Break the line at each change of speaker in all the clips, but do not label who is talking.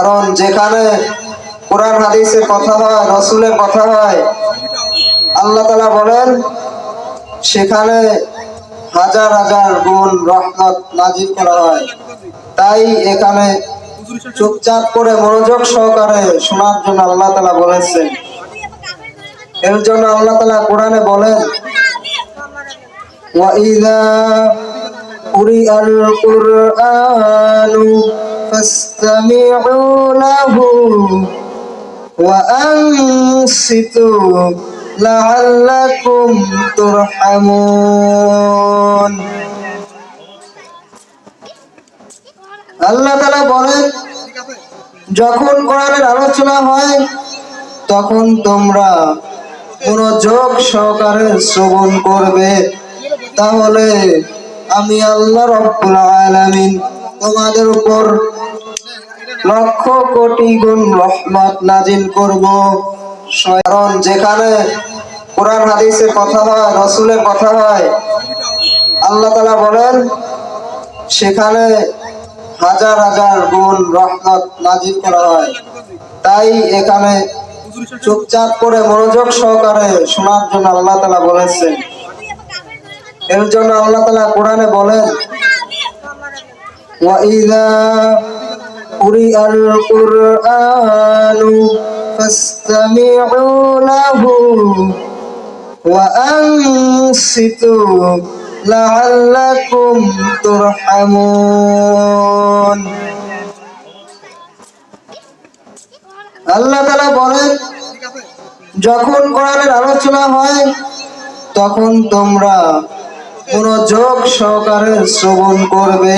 কারণ যেখানে কোরআন হাদিসের কথা হয়, রাসূলের কথা হয়, আল্লাহ তাআলা বলেন সেখানে হাজার হাজার গুণ রহমত নাজিল করা হয়। তাই এখানে চুপচাপ করে মনোযোগ সহকারে শোনার জন্য আল্লাহ তাআলা বলেছেন। এর জন্য আল্লাহ তাআলা কোরআনে বলেন, وَإِذَا قُرِئَ الْقُرْآنُ فَاسْتَمِعُوا لَهُ وَأَنصِتُوا لَعَلَّكُمْ تُرْحَمُونَ। আল্লাহ তাআলা বলেন, যখন কোরআনের আলোচনা হয় তখন তোমরা মনোযোগ সহকারে শ্রবণ করবে, তাহলে আমি আল্লাহ রাব্বুল আলামিন তোমাদের উপর লক্ষ কোটি গুণ রহমত নাজিল করব। কারণ যেখানে কোরআন হাদিসের কথা হয়, রাসূলের কথা হয়, আল্লাহ তাআলা বলেন সেখানে হাজার হাজার গুণ রহমত নাজিল করা হয়। তাই এখানে চুপচাপ করে মনোযোগ সহকারে শোনার জন্য আল্লাহ তাআলা বলেছেন। এর জন্য আল্লাহ তাআলা কোরআনে বলেন, وَإِذَا قُرِئَ الْقُرْآنُ فَاسْتَمِعُوا لَهُ وَأَنصِتُوا لَعَلَّكُمْ تُرْحَمُونَ। আল্লাহ তাআলা বলেন, যখন কোরআনের আলোচনা হয় তখন তোমরা মনোযোগ সহকারে শ্রবণ করবে,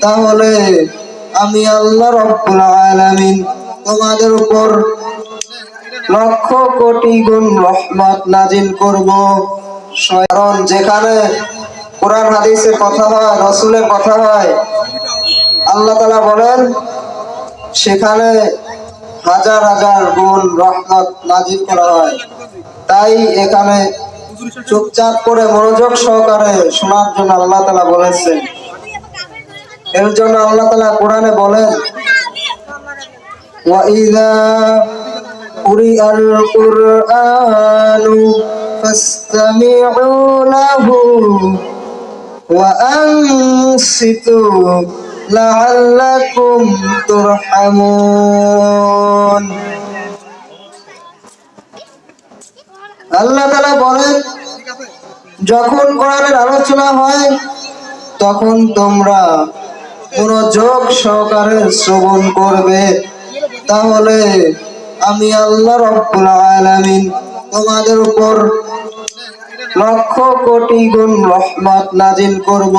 তাহলে আমি আল্লাহ রাব্বুল আলামিন তোমাদের উপর লক্ষ কোটি গুণ রহমত নাজিল করব। কারণ যেখানে কোরআন হাদিসের কথা হয়, রাসূলের কথা হয়, আল্লাহ তাআলা বলেন সেখানে হাজার হাজার গুণ রহমত নাজিল করা হয়। তাই এখানে চুপচাপ করে মনোযোগ সহকারে শোনার জন্য আল্লাহ তাআলা বলেছেন। এর জন্য আল্লাহ তাআলা কোরআনে বলেন, وَإِذَا قُرِئَ الْقُرْآنُ فَاسْتَمِعُوا لَهُ وَأَنصِتُوا لَعَلَّكُمْ تُرْحَمُونَ। আল্লাহ তাআলা বলেন, যখন কোরআনের আলোচনা হয় তখন তোমরা মনোযোগ সহকারে শ্রবণ করবে, তাহলে আমি আল্লাহ রাব্বুল আলামিন তোমাদের উপর লক্ষ কোটি গুণ রহমত নাজিল করব।